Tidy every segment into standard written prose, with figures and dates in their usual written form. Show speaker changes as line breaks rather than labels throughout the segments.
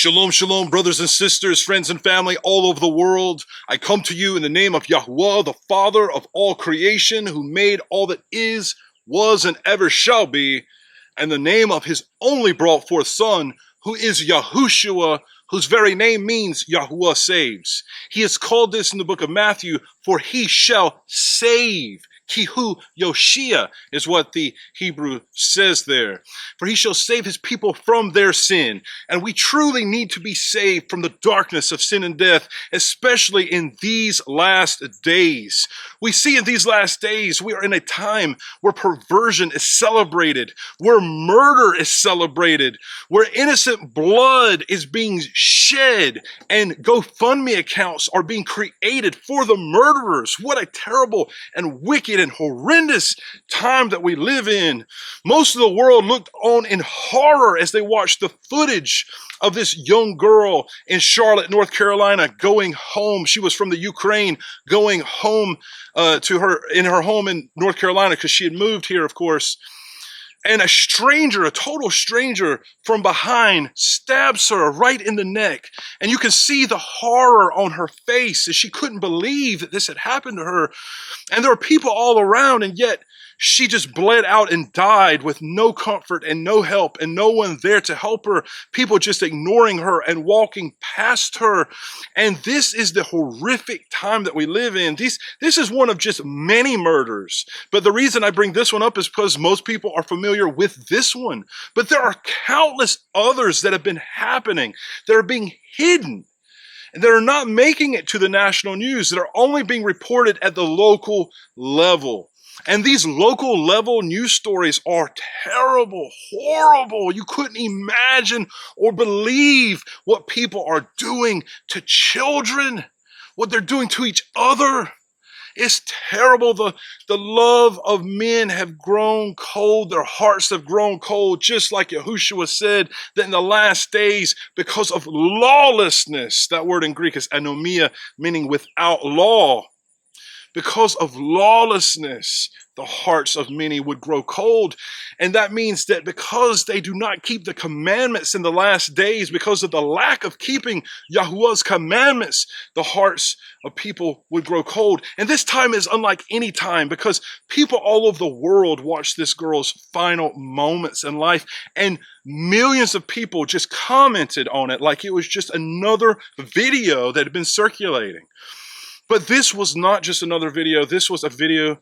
Shalom, shalom, brothers and sisters, friends and family all over the world. I come to you in the name of Yahuwah, the Father of all creation, who made all that is, was, and ever shall be, and the name of his only brought forth Son, who is Yahushua, whose very name means Yahuwah saves. He is called this in the book of Matthew, for he shall save. Kihu Yoshia is what the Hebrew says there. For he shall save his people from their sin. And we truly need to be saved from the darkness of sin and death, especially in these last days. We see in these last days, we are in a time where perversion is celebrated, where murder is celebrated, where innocent blood is being shed, and GoFundMe accounts are being created for the murderers. What a terrible and wicked and horrendous time that we live in. Most of the world looked on in horror as they watched the footage of this young girl in Charlotte, North Carolina, going home. She was from the Ukraine, going home to her home in North Carolina because she had moved here, of course. And a stranger, a total stranger from behind, stabs her right in the neck. And you can see the horror on her face as she couldn't believe that this had happened to her. And there are people all around, and yet she just bled out and died with no comfort and no help and no one there to help her. People just ignoring her and walking past her. And this is the horrific time that we live in. This is one of just many murders. But the reason I bring this one up is because most people are familiar with this one. But there are countless others that have been happening that are being hidden. That are not making it to the national news, that are only being reported at the local level. And these local level news stories are terrible, horrible. You couldn't imagine or believe what people are doing to children, what they're doing to each other. It's terrible. The love of men have grown cold. Their hearts have grown cold, just like Yahushua said that in the last days, because of lawlessness, that word in Greek is anomia, meaning without law. Because of lawlessness, the hearts of many would grow cold. And that means that because they do not keep the commandments in the last days, because of the lack of keeping Yahuwah's commandments, the hearts of people would grow cold. And this time is unlike any time because people all over the world watched this girl's final moments in life, and millions of people just commented on it like it was just another video that had been circulating. But this was not just another video. This was a video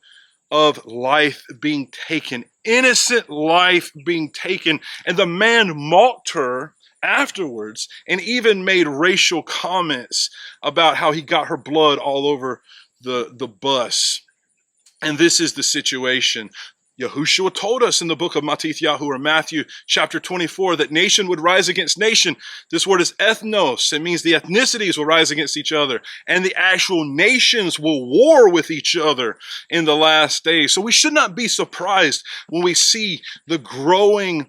of life being taken, innocent life being taken. And the man mocked her afterwards and even made racial comments about how he got her blood all over the bus. And this is the situation. Yahushua told us in the book of Matthew chapter 24 that nation would rise against nation. This word is ethnos. It means the ethnicities will rise against each other, and the actual nations will war with each other in the last days. So we should not be surprised when we see the growing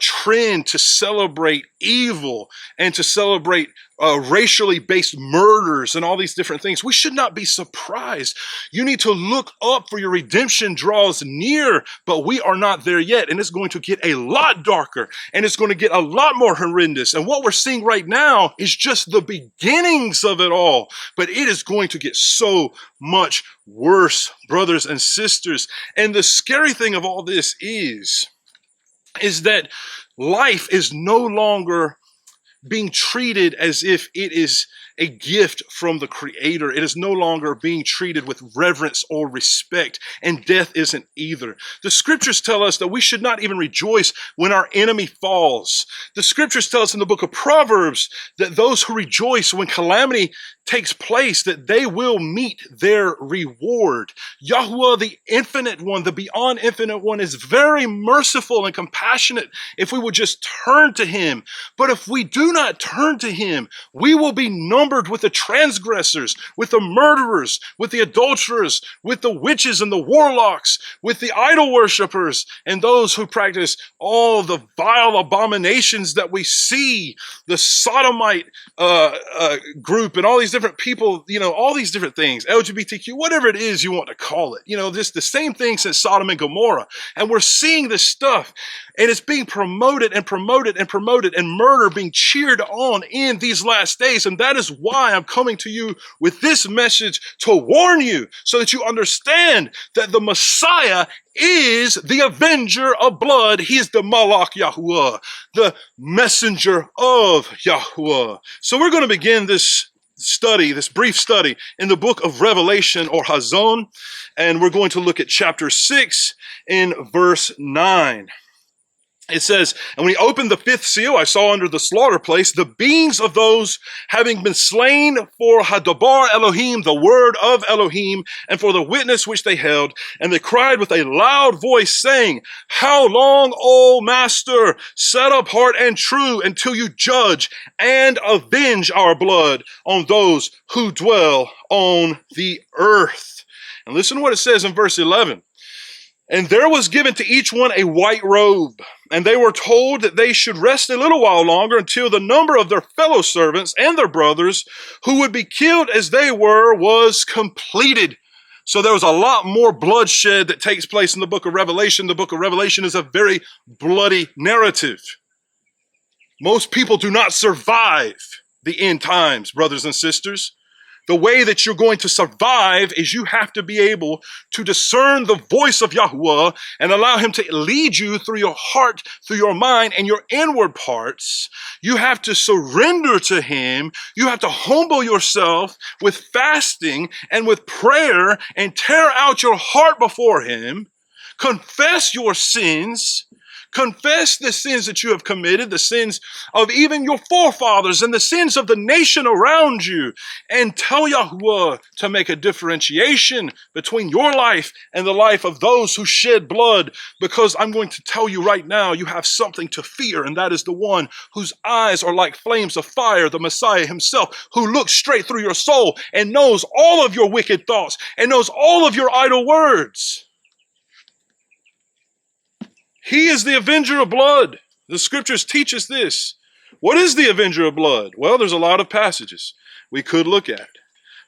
trend to celebrate evil and to celebrate racially based murders and all these different things. We should not be surprised. You need to look up, for your redemption draws near, but we are not there yet. And it's going to get a lot darker, and it's going to get a lot more horrendous. And what we're seeing right now is just the beginnings of it all, but it is going to get so much worse, brothers and sisters. And the scary thing of all this is that life is no longer being treated as if it is a gift from the Creator. It is no longer being treated with reverence or respect, and death isn't either. The scriptures tell us that we should not even rejoice when our enemy falls. The scriptures tell us in the book of Proverbs that those who rejoice when calamity takes place, that they will meet their reward. Yahuwah, the infinite one, the beyond infinite one, is very merciful and compassionate if we would just turn to him. But if we do not turn to him, we will be numbered numbered with the transgressors, with the murderers, with the adulterers, with the witches and the warlocks, with the idol worshippers, and those who practice all the vile abominations that we see, the sodomite group and all these different people, all these different things, LGBTQ, whatever it is you want to call it, just the same thing since Sodom and Gomorrah. And we're seeing this stuff, and it's being promoted and promoted and promoted, and murder being cheered on in these last days. And that is why I'm coming to you with this message, to warn you so that you understand that the Messiah is the Avenger of Blood. He is the Malak Yahuwah, the messenger of Yahuwah. So we're going to begin this study, this brief study in the book of Revelation, or Hazon, and we're going to look at chapter 6 in verse 9. It says, "And when he opened the fifth seal, I saw under the slaughter place the beings of those having been slain for hadabar Elohim, the word of Elohim, and for the witness which they held. And they cried with a loud voice, saying, How long, O Master, set apart and true, until you judge and avenge our blood on those who dwell on the earth." And listen to what it says in verse 11. "And there was given to each one a white robe, and they were told that they should rest a little while longer until the number of their fellow servants and their brothers who would be killed as they were was completed." So there was a lot more bloodshed that takes place in the book of Revelation. The book of Revelation is a very bloody narrative. Most people do not survive the end times, brothers and sisters. The way that you're going to survive is you have to be able to discern the voice of Yahuwah and allow him to lead you through your heart, through your mind, and your inward parts. You have to surrender to him. You have to humble yourself with fasting and with prayer and tear out your heart before him. Confess your sins. Confess the sins that you have committed, the sins of even your forefathers and the sins of the nation around you, and tell Yahuwah to make a differentiation between your life and the life of those who shed blood, because I'm going to tell you right now, you have something to fear, and that is the one whose eyes are like flames of fire, the Messiah himself, who looks straight through your soul and knows all of your wicked thoughts and knows all of your idle words. He is the Avenger of Blood. The scriptures teach us this. What is the Avenger of Blood? Well, there's a lot of passages we could look at,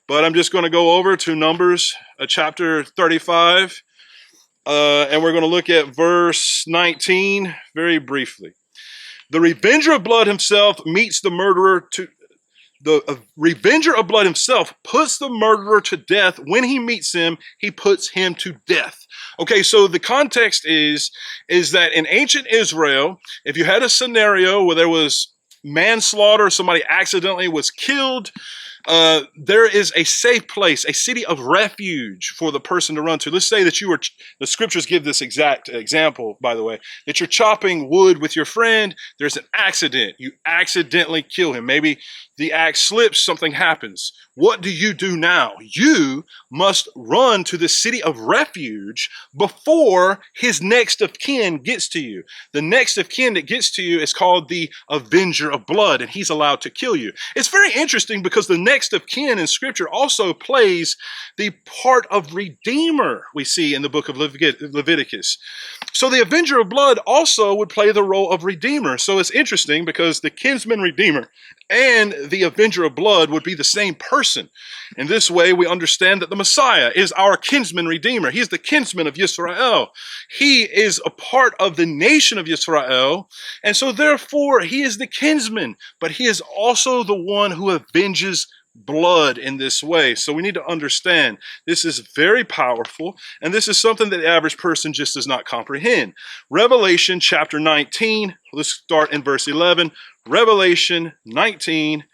but I'm just going to go over to Numbers chapter 35, and we're going to look at verse 19 very briefly. The Revenger of Blood himself meets the murderer to The Revenger of Blood himself puts the murderer to death. When he meets him, he puts him to death. Okay, so the context is that in ancient Israel, if you had a scenario where there was manslaughter, somebody accidentally was killed, there is a safe place, a city of refuge for the person to run to. Let's say that the scriptures give this exact example, by the way, that you're chopping wood with your friend, there's an accident, you accidentally kill him. Maybe the axe slips, something happens. What do you do now? You must run to the city of refuge before his next of kin gets to you. The next of kin that gets to you is called the Avenger of Blood, and he's allowed to kill you. It's very interesting because the next of kin in scripture also plays the part of Redeemer we see in the book of Leviticus. So the Avenger of Blood also would play the role of Redeemer. So it's interesting because the Kinsman Redeemer and the Avenger of Blood would be the same person. In this way, we understand that the Messiah is our Kinsman Redeemer. He is the kinsman of Yisrael. He is a part of the nation of Yisrael, and so therefore he is the kinsman, but he is also the one who avenges blood in this way. So we need to understand this is very powerful, and this is something that the average person just does not comprehend. Revelation chapter 19, let's start in verse 11. Revelation 19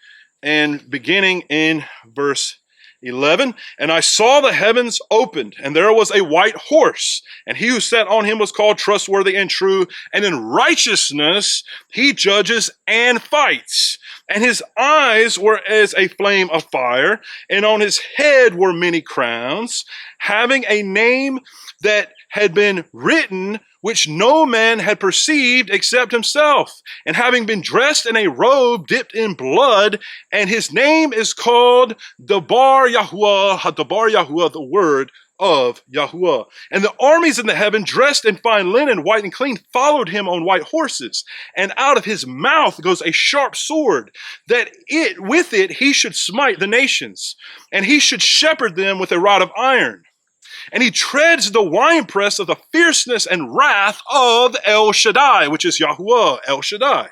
and beginning in verse 11. And I saw the heavens opened, and there was a white horse, and he who sat on him was called Trustworthy and True, and in righteousness he judges and fights. And his eyes were as a flame of fire, and on his head were many crowns, having a name that had been written which no man had perceived except himself, and having been dressed in a robe dipped in blood, and his name is called Dabar Yahuwah, Hadabar Yahuwah, the word of Yahuwah. And the armies in the heaven, dressed in fine linen, white and clean, followed him on white horses. And out of his mouth goes a sharp sword, that with it he should smite the nations, and he should shepherd them with a rod of iron. And he treads the winepress of the fierceness and wrath of El Shaddai, which is Yahuwah, El Shaddai.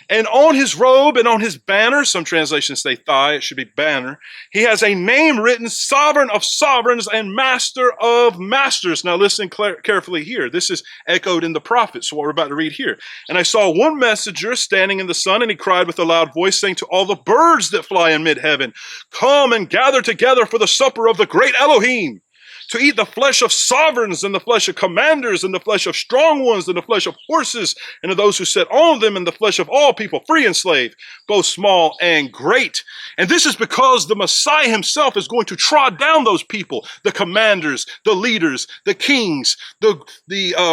And on his robe and on his banner, some translations say thigh, it should be banner, he has a name written, Sovereign of Sovereigns and Master of Masters. Now listen carefully here. This is echoed in the prophets, what we're about to read here. And I saw one messenger standing in the sun, and he cried with a loud voice, saying to all the birds that fly in mid-heaven, come and gather together for the supper of the great Elohim, to eat the flesh of sovereigns and the flesh of commanders and the flesh of strong ones and the flesh of horses and of those who sit on them and the flesh of all people, free and slave, both small and great. And this is because the Messiah himself is going to trod down those people, the commanders, the leaders, the kings, the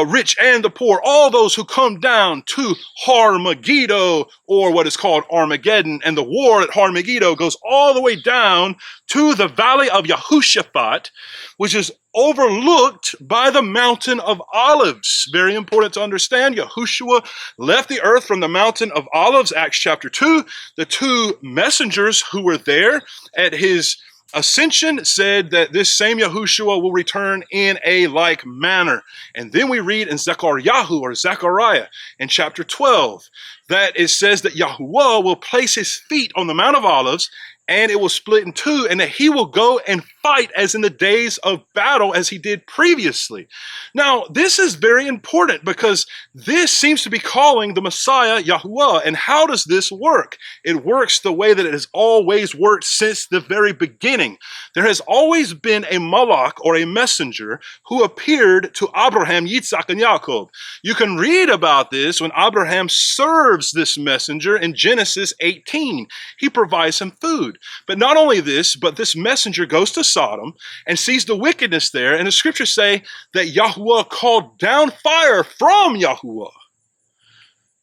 rich and the poor, all those who come down to Har-Megiddo, or what is called Armageddon. And the war at Har-Megiddo goes all the way down to the valley of Yehoshaphat, which is overlooked by the mountain of olives. Very important to understand. Yahushua left the earth from the mountain of olives, Acts chapter 2. The two messengers who were there at his ascension said that this same Yahushua will return in a like manner. And then we read in Zechariah or Zechariah in chapter 12 that it says that Yahuwah will place his feet on the Mount of Olives, and it will split in two, and that he will go and fight as in the days of battle as he did previously. Now, this is very important because this seems to be calling the Messiah Yahuwah. And how does this work? It works the way that it has always worked since the very beginning. There has always been a Malak or a messenger who appeared to Abraham, Yitzhak, and Yaakov. You can read about this when Abraham serves this messenger in Genesis 18. He provides him food. But not only this, but this messenger goes to Sodom and sees the wickedness there. And the scriptures say that Yahuwah called down fire from Yahuwah.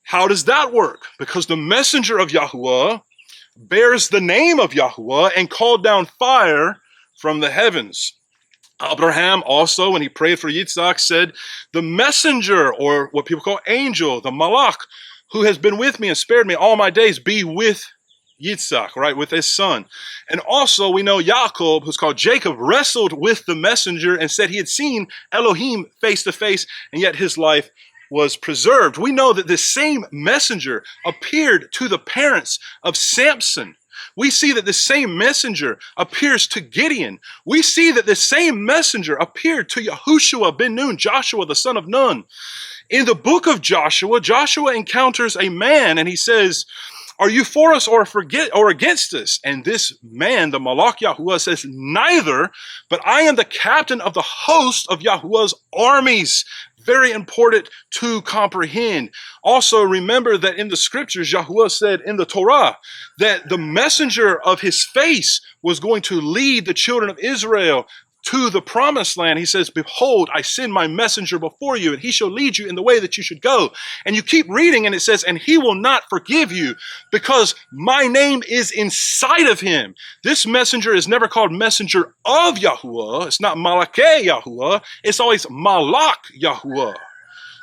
How does that work? Because the messenger of Yahuwah bears the name of Yahuwah and called down fire from the heavens. Abraham also, when he prayed for Yitzhak, said, the messenger, or what people call angel, the Malak, who has been with me and spared me all my days, be with Yitzhak, right, with his son. And also we know Jacob, who's called Jacob, wrestled with the messenger and said he had seen Elohim face to face, and yet his life was preserved. We know that this same messenger appeared to the parents of Samson. We see that the same messenger appears to Gideon. We see that the same messenger appeared to Yahushua ben Nun, Joshua the son of Nun. In the book of Joshua, Joshua encounters a man and he says, are you for us or against us? And this man, the Malak Yahuwah, says, neither, but I am the captain of the host of Yahuwah's armies. Very important to comprehend. Also, remember that in the scriptures, Yahuwah said in the Torah that the messenger of his face was going to lead the children of Israel to the promised land. He says, behold, I send my messenger before you, and he shall lead you in the way that you should go. And you keep reading, and it says, and he will not forgive you, because my name is inside of him. This messenger is never called messenger of Yahuwah. It's not Malakeh Yahuwah. It's always Malak Yahuwah.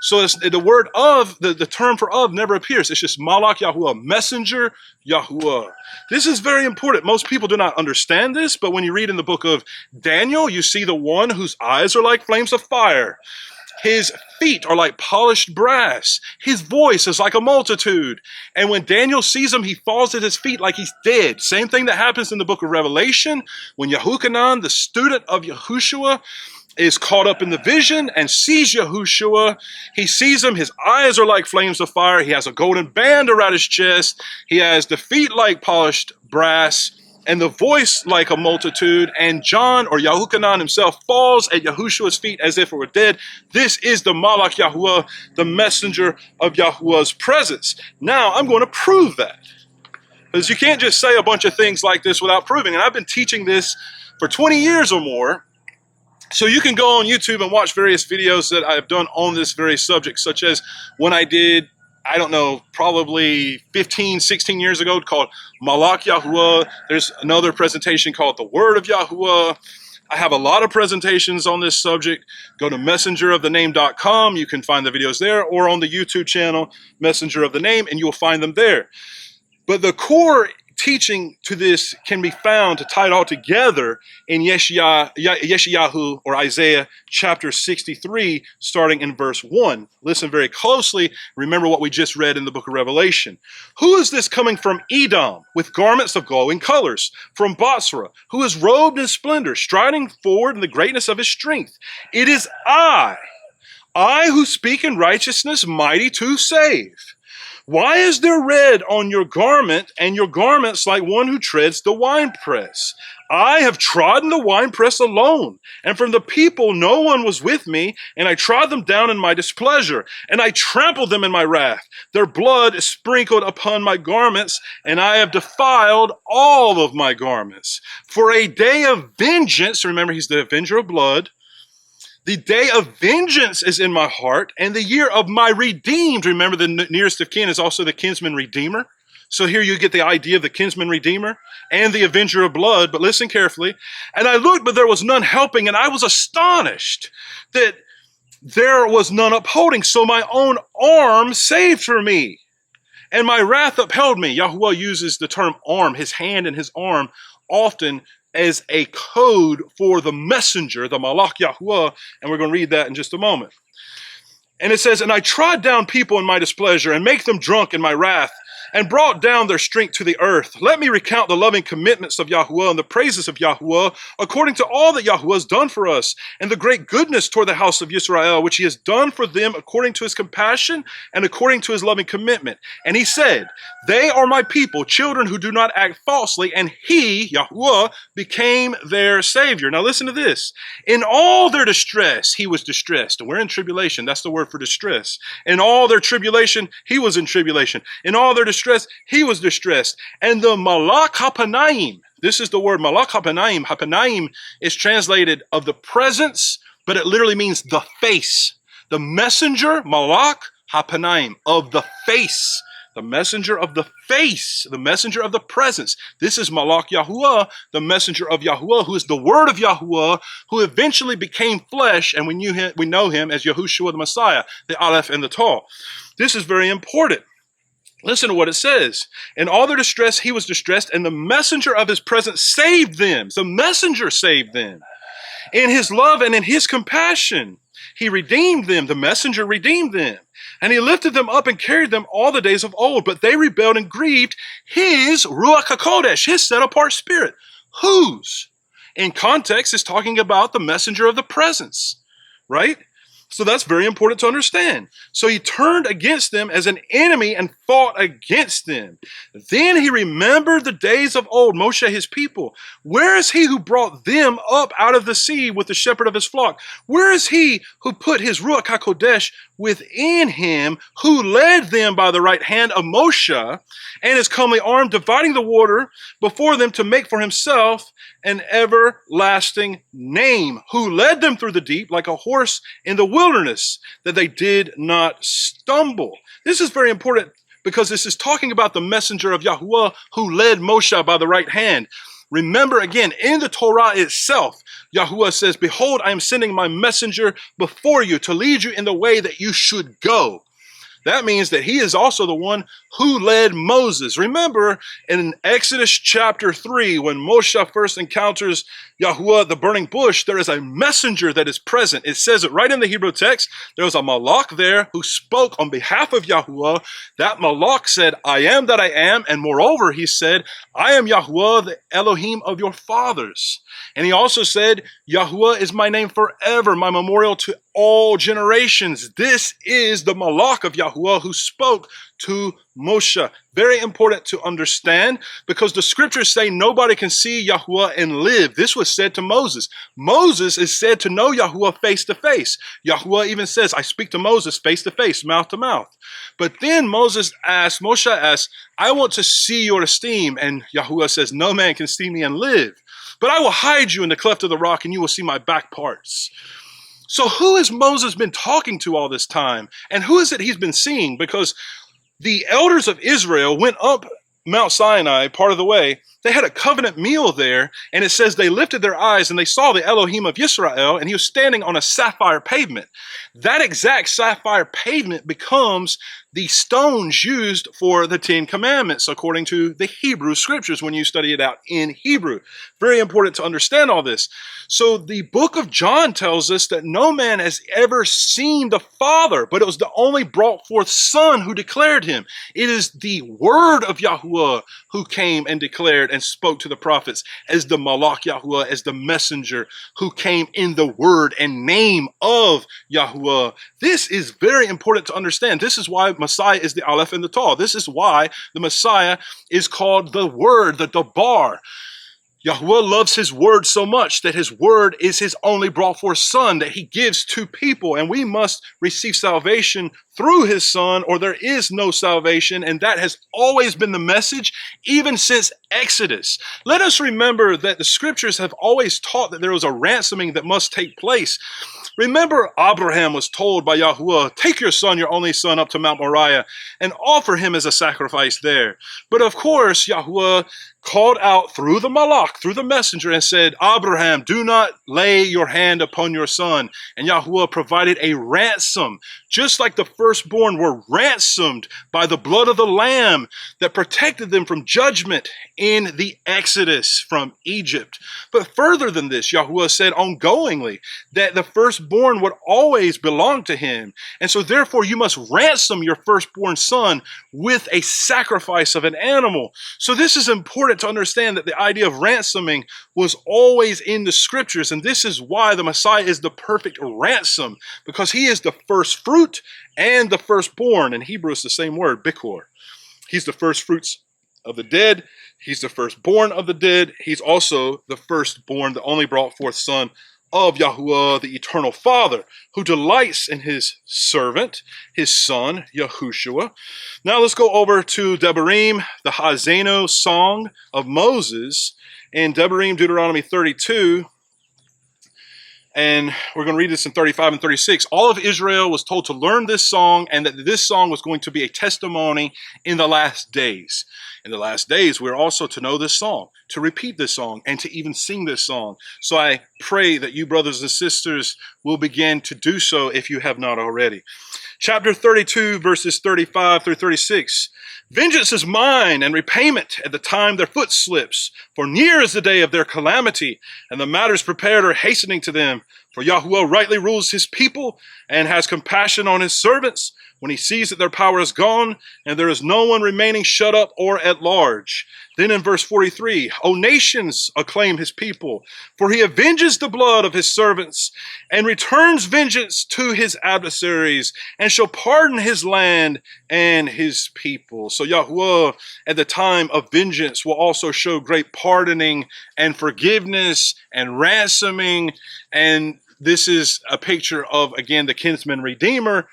So it's, the word of, the term for of never appears. It's just Malak Yahuwah, messenger Yahuwah. This is very important. Most people do not understand this, but when you read in the book of Daniel, you see the one whose eyes are like flames of fire. His feet are like polished brass. His voice is like a multitude. And when Daniel sees him, he falls at his feet like he's dead. Same thing that happens in the book of Revelation when Yahuchanan, the student of Yahushua, is caught up in the vision and sees Yahushua. He sees him. His eyes are like flames of fire. He has a golden band around his chest. He has the feet like polished brass and the voice like a multitude. And John, or Yahuchanan himself, falls at Yahushua's feet as if it were dead. This is the Malak Yahuwah, the messenger of Yahuwah's presence. Now, I'm going to prove that. Because you can't just say a bunch of things like this without proving. And I've been teaching this for 20 years or more. So you can go on YouTube and watch various videos that I have done on this very subject, such as one I did, I don't know, probably 15, 16 years ago called Malak Yahuwah. There's another presentation called The Word of Yahuwah. I have a lot of presentations on this subject. Go to messengerofthename.com. You can find the videos there, or on the YouTube channel, Messenger of the Name, and you'll find them there. But the core teaching to this can be found, to tie it all together, in Yeshayahu, or Isaiah chapter 63, starting in verse 1. Listen very closely. Remember what we just read in the book of Revelation. Who is this coming from Edom with garments of glowing colors? From Bosra, who is robed in splendor, striding forward in the greatness of his strength? It is I who speak in righteousness, mighty to save. Why is there red on your garment, and your garments like one who treads the winepress? I have trodden the winepress alone, and from the people no one was with me, and I trod them down in my displeasure, and I trampled them in my wrath. Their blood is sprinkled upon my garments, and I have defiled all of my garments. For a day of vengeance, remember he's the Avenger of Blood, the day of vengeance is in my heart, and the year of my redeemed. Remember, the nearest of kin is also the Kinsman Redeemer. So here you get the idea of the Kinsman Redeemer and the Avenger of Blood. But listen carefully. And I looked, but there was none helping, and I was astonished that there was none upholding. So my own arm saved for me, and my wrath upheld me. Yahuwah uses the term arm, his hand and his arm, often as a code for the messenger, the Malak Yahuwah, and we're going to read that in just a moment. And it says, and I trod down people in my displeasure, and make them drunk in my wrath, and brought down their strength to the earth. Let me recount the loving commitments of Yahuwah and the praises of Yahuwah, according to all that Yahuwah has done for us, and the great goodness toward the house of Israel, which he has done for them according to his compassion and according to his loving commitment. And he said, they are my people, children who do not act falsely, and he, Yahuwah, became their savior. Now listen to this. In all their distress, he was distressed. And we're in tribulation. That's the word for distress. In all their tribulation, he was in tribulation. In all their distress, he was distressed. And the Malak HaPanaim, this is the word Malak HaPanaim. HaPanaim is translated of the presence, but it literally means the face. The messenger, Malak HaPanaim, of the face. The messenger of the face, the messenger of the presence. This is Malak Yahuwah, the messenger of Yahuwah, who is the word of Yahuwah, who eventually became flesh, and we know him as Yahushua the Messiah, the Aleph and the Taw. This is very important. Listen to what it says. In all their distress, he was distressed, and the messenger of his presence saved them. The messenger saved them. In his love and in his compassion, he redeemed them. The messenger redeemed them. And he lifted them up and carried them all the days of old. But they rebelled and grieved his Ruach HaKodesh, his set-apart spirit. Whose? In context, is talking about the messenger of the presence, right? So that's very important to understand. So he turned against them as an enemy and fought against them. Then he remembered the days of old, Moshe, his people. Where is he who brought them up out of the sea with the shepherd of his flock? Where is he who put his Ruach HaKodesh within him, who led them by the right hand of Moshe and his comely arm, dividing the water before them to make for himself an everlasting name, who led them through the deep like a horse in the wilderness, that they did not stumble. This is very important because this is talking about the messenger of Yahuwah who led Moshe by the right hand. Remember again, in the Torah itself, Yahuwah says, behold, I am sending my messenger before you to lead you in the way that you should go. That means that he is also the one who led Moses. Remember in Exodus chapter 3, when Moshe first encounters Yahuwah at the burning bush, there is a messenger that is present. It says it right in the Hebrew text. There was a Malak there who spoke on behalf of Yahuwah. That Malak said, I am that I am. And moreover, he said, I am Yahuwah, the Elohim of your fathers. And he also said, Yahuwah is my name forever, my memorial to all generations. This is the Malak of Yahuwah who spoke to Moshe. Very important to understand because the scriptures say nobody can see Yahuwah and live. This was said to Moses. Moses is said to know Yahuwah face to face. Yahuwah even says, I speak to Moses face to face, mouth to mouth. But then Moshe asks, I want to see your esteem. And Yahuwah says, no man can see me and live. but I will hide you in the cleft of the rock and you will see my back parts. So who has Moses been talking to all this time? And who is it he's been seeing? Because the elders of Israel went up Mount Sinai, part of the way. They had a covenant meal there, and it says they lifted their eyes and they saw the Elohim of Yisrael, and he was standing on a sapphire pavement. That exact sapphire pavement becomes the stones used for the Ten Commandments, according to the Hebrew scriptures when you study it out in Hebrew. Very important to understand all this. So the book of John tells us that no man has ever seen the Father, but it was the only brought forth Son who declared him. It is the word of Yahuwah who came and declared and spoke to the prophets as the Malak Yahuwah, as the messenger who came in the word and name of Yahuwah. This is very important to understand. This is why Messiah is the Aleph and the Taw. This is why the Messiah is called the Word, the Dabar. Yahuwah loves his word so much that his word is his only brought forth Son that he gives to people. And we must receive salvation through his Son, or there is no salvation. And that has always been the message, even since Exodus. Let us remember that the scriptures have always taught that there was a ransoming that must take place. Remember, Abraham was told by Yahuwah, take your son, your only son, up to Mount Moriah and offer him as a sacrifice there. But of course, Yahuwah called out through the Malak, through the messenger, and said, Abraham, do not lay your hand upon your son. And Yahuwah provided a ransom, just like the firstborn were ransomed by the blood of the lamb that protected them from judgment in the Exodus from Egypt. But further than this, Yahuwah said ongoingly that the firstborn would always belong to him. And so therefore you must ransom your firstborn son with a sacrifice of an animal. So this is important to understand, that the idea of ransoming was always in the scriptures. And this is why the Messiah is the perfect ransom, because he is the first fruit and the firstborn. In Hebrew, it's the same word, bikor. He's the first fruits of the dead. He's the firstborn of the dead. He's also the firstborn, the only brought forth Son of Yahuwah, the eternal Father, who delights in his servant, his son, Yahushua. Now let's go over to Devarim, the Hazeno song of Moses, in Devarim, Deuteronomy 32. And we're going to read this in 35 and 36. All of Israel was told to learn this song, and that this song was going to be a testimony in the last days. In the last days, we're also to know this song, to repeat this song, and to even sing this song. So I pray that you, brothers and sisters, will begin to do so if you have not already. Chapter 32, verses 35 through 36. Vengeance is mine, and repayment at the time their foot slips. For near is the day of their calamity, and the matters prepared are hastening to them. For Yahuwah rightly rules his people, and has compassion on his servants, when he sees that their power is gone, and there is no one remaining shut up or at large. Then in verse 43, O nations, acclaim his people, for he avenges the blood of his servants, and returns vengeance to his adversaries, and shall pardon his land and his people. So Yahuwah, at the time of vengeance, will also show great pardoning and forgiveness and ransoming. And this is a picture of, again, the Kinsman Redeemer,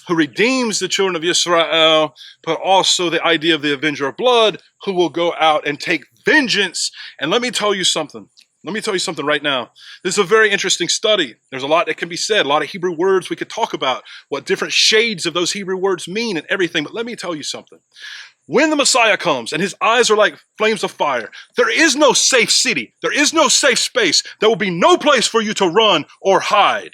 who redeems the children of Israel, but also the idea of the Avenger of Blood, who will go out and take vengeance. And let me tell you something. Let me tell you something right now. This is a very interesting study. There's a lot that can be said, a lot of Hebrew words we could talk about, what different shades of those Hebrew words mean and everything. But let me tell you something. When the Messiah comes and his eyes are like flames of fire, there is no safe city. There is no safe space. There will be no place for you to run or hide.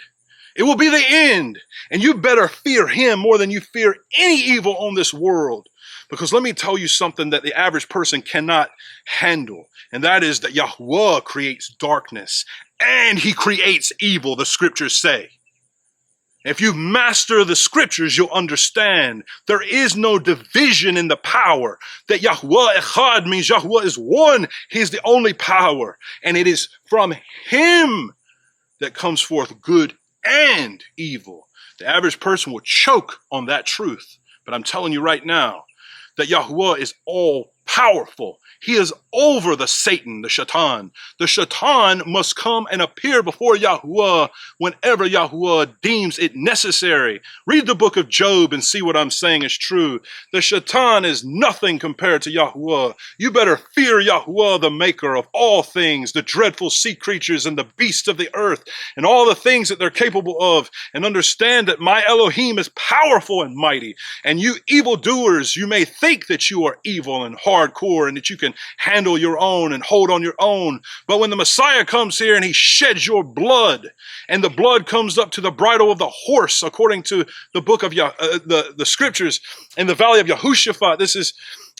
It will be the end. And you better fear him more than you fear any evil on this world. Because let me tell you something that the average person cannot handle. And that is that Yahuwah creates darkness and he creates evil, the scriptures say. If you master the scriptures, you'll understand there is no division in the power. That Yahuwah Echad means Yahuwah is one. He is the only power. And it is from him that comes forth good and evil. The average person will choke on that truth. But I'm telling you right now that Yahuwah is all powerful. He is over the Satan, the Shaitan. The Shaitan must come and appear before Yahuwah whenever Yahuwah deems it necessary. Read the book of Job and see what I'm saying is true. The Shaitan is nothing compared to Yahuwah. You better fear Yahuwah, the maker of all things, the dreadful sea creatures and the beasts of the earth and all the things that they're capable of, and understand that my Elohim is powerful and mighty. And you evildoers, you may think that you are evil and hardcore and that you can handle your own and hold on your own. But when the Messiah comes here and he sheds your blood, and the blood comes up to the bridle of the horse, according to the book of the scriptures in the valley of Yahushua, this is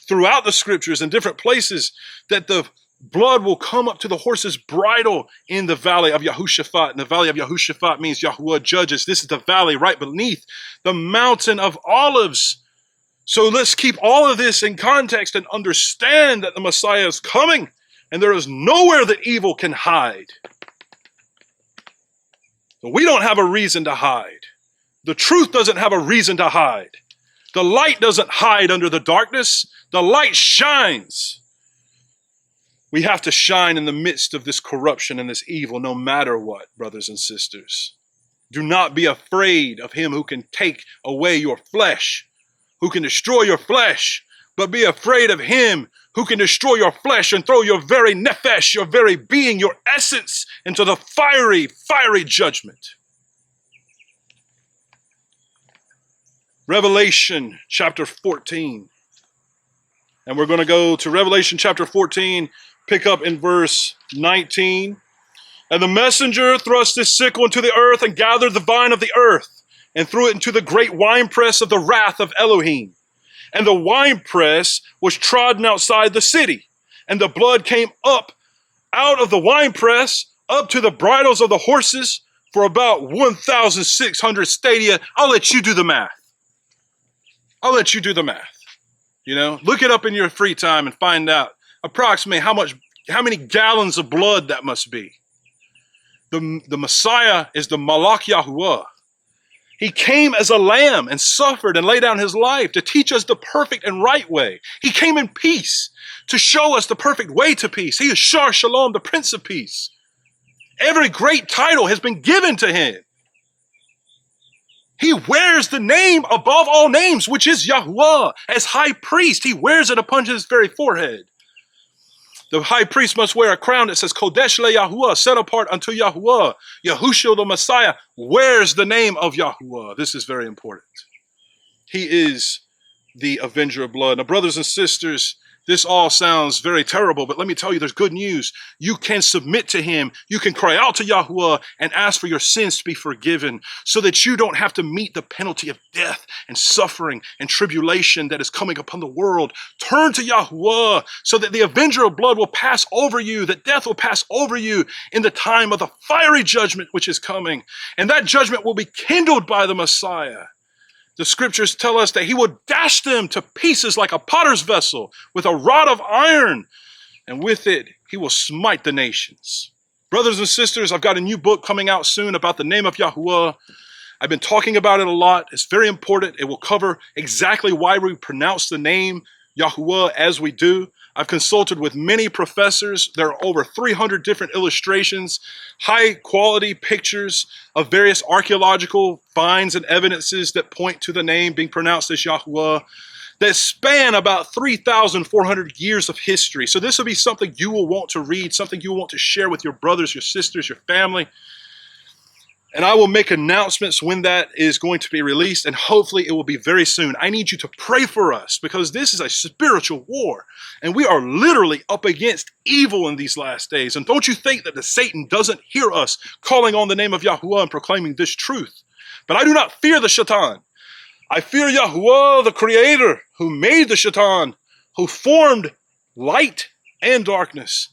throughout the scriptures in different places, that the blood will come up to the horse's bridle in the valley of Yahushua. And the valley of Yahushua means Yahuwah judges. This is the valley right beneath the mountain of olives. So let's keep all of this in context and understand that the Messiah is coming, and there is nowhere that evil can hide. So we don't have a reason to hide. The truth doesn't have a reason to hide. The light doesn't hide under the darkness. The light shines. We have to shine in the midst of this corruption and this evil, no matter what, brothers and sisters. Do not be afraid of him who can take away your flesh, who can destroy your flesh, but be afraid of him who can destroy your flesh and throw your very nefesh, your very being, your essence, into the fiery judgment. Revelation chapter 14. And we're going to go to Revelation chapter 14, pick up in verse 19. And the messenger thrust his sickle into the earth and gathered the vine of the earth, and threw it into the great winepress of the wrath of Elohim. And the winepress was trodden outside the city, and the blood came up out of the winepress up to the bridles of the horses for about 1,600 stadia. I'll let you do the math. You know, look it up in your free time and find out approximately how many gallons of blood that must be. The Messiah is the Malak Yahuwah. He came as a lamb and suffered and laid down his life to teach us the perfect and right way. He came in peace to show us the perfect way to peace. He is Shar Shalom, the Prince of Peace. Every great title has been given to him. He wears the name above all names, which is Yahuwah. As high priest, he wears it upon his very forehead. The high priest must wear a crown that says, Kodesh le Yahuwah, set apart unto Yahuwah. Yahushua the Messiah wears the name of Yahuwah. This is very important. He is the Avenger of Blood. Now, brothers and sisters, this all sounds very terrible, but let me tell you, there's good news. You can submit to him. You can cry out to Yahuwah and ask for your sins to be forgiven so that you don't have to meet the penalty of death and suffering and tribulation that is coming upon the world. Turn to Yahuwah so that the Avenger of Blood will pass over you, that death will pass over you in the time of the fiery judgment which is coming. And that judgment will be kindled by the Messiah. The scriptures tell us that he will dash them to pieces like a potter's vessel with a rod of iron, and with it he will smite the nations. Brothers and sisters, I've got a new book coming out soon about the name of Yahuwah. I've been talking about it a lot. It's very important. It will cover exactly why we pronounce the name Yahuwah as we do. I've consulted with many professors. There are over 300 different illustrations, high quality pictures of various archaeological finds and evidences that point to the name being pronounced as Yahuwah, that span about 3,400 years of history. So this will be something you will want to read, something you will want to share with your brothers, your sisters, your family. And I will make announcements when that is going to be released, and hopefully it will be very soon. I need you to pray for us because this is a spiritual war, and we are literally up against evil in these last days. And don't you think that the Satan doesn't hear us calling on the name of Yahuwah and proclaiming this truth? But I do not fear the Shaitan. I fear Yahuwah, the Creator, who made the Shaitan, who formed light and darkness.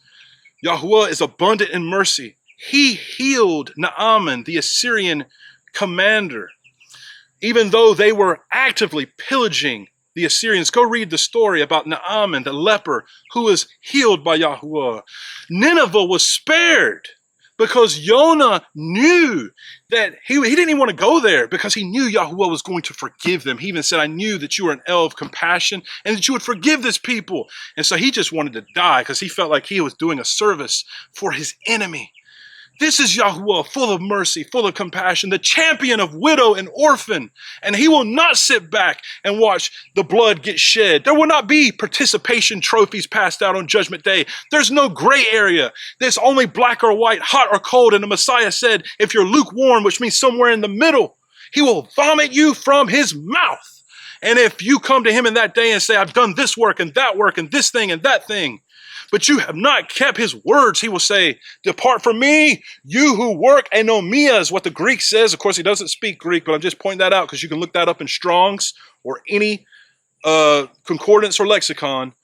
Yahuwah is abundant in mercy. He healed Naaman, the Assyrian commander, even though they were actively pillaging the Assyrians. Go read the story about Naaman, the leper, who was healed by Yahuwah. Nineveh was spared because Jonah knew that he didn't even want to go there because he knew Yahuwah was going to forgive them. He even said, I knew that you were an El of compassion and that you would forgive this people. And so he just wanted to die because he felt like he was doing a service for his enemy. This is Yahuwah, full of mercy, full of compassion, the champion of widow and orphan. And he will not sit back and watch the blood get shed. There will not be participation trophies passed out on Judgment Day. There's no gray area. There's only black or white, hot or cold. And the Messiah said, if you're lukewarm, which means somewhere in the middle, he will vomit you from his mouth. And if you come to him in that day and say, I've done this work and this thing and that thing, but you have not kept his words, he will say, depart from me, you who work anomia, is what the Greek says. Of course, he doesn't speak Greek, but I'm just pointing that out because you can look that up in Strong's or any concordance or lexicon.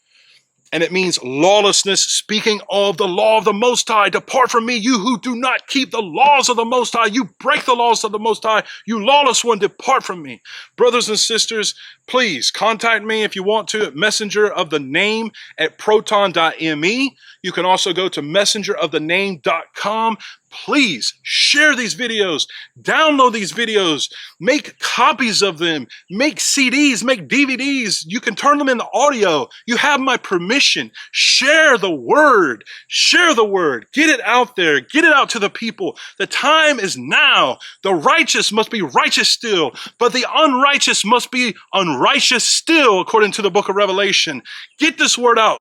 And it means lawlessness, speaking of the law of the Most High. Depart from me, you who do not keep the laws of the Most High. You break the laws of the Most High. You lawless one, depart from me. Brothers and sisters, please contact me if you want to at messenger of the name at proton.me. You can also go to messengerofthename.com. Please share these videos, download these videos, make copies of them, make CDs, make DVDs. You can turn them into audio. You have my permission. Share the word. Share the word. Get it out there. Get it out to the people. The time is now. The righteous must be righteous still, but the unrighteous must be unrighteous still, according to the book of Revelation. Get this word out.